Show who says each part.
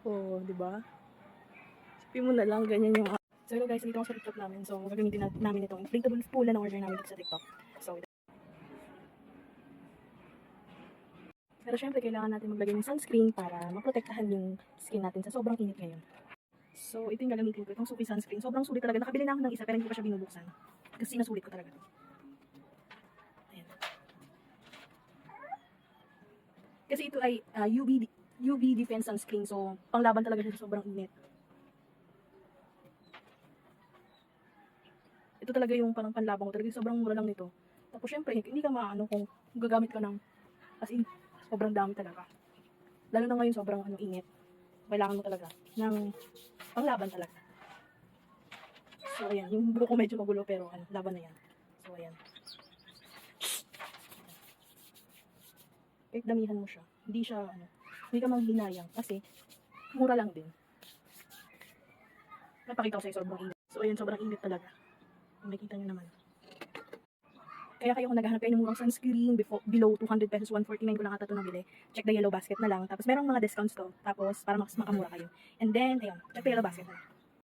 Speaker 1: Oh, di ba? Sabi mo na lang, ganyan yung... So, hello guys, dito ako sa TikTok namin. So, gagamitin namin itong inflatable pool na order namin dito sa TikTok. So, pero syempre, kailangan natin maglagay ng sunscreen para maprotektahan yung skin natin sa sobrang init ngayon. So, ito yung gagamitin ko, itong Suki sunscreen. Sobrang sulit talaga. Nakabili na ako ng isa pero hindi ko pa siya binubuksan. Kasi nasulit ko talaga. Ayan. Kasi ito ay UV defense sunscreen. So, panglaban talaga siya sa sobrang init. Ito talaga yung parang panlaban ko talaga. Sobrang mura lang nito. Tapos syempre, hindi ka maano kung gagamit ka ng as in, sobrang dami talaga. Lalo na ngayon sobrang init. Kailangan mo talaga ng panglaban talaga. So, ayan. Yung buko ko medyo magulo pero laban na yan. So, ayan. Kahit damihan mo siya. Hindi siya, hindi ka manghinayang kasi mura lang din. Napakita ko sa'yo sobrang init. So, ayan, sobrang init talaga. Makikita nyo naman. Kaya kung naghahanap kayo ng murang sunscreen below 200 pesos, 149 ko lang ata ito nabili. Check the yellow basket na lang. Tapos merong mga discounts to. Tapos para mas makamura kayo. And then, ayun, check the yellow basket na lang.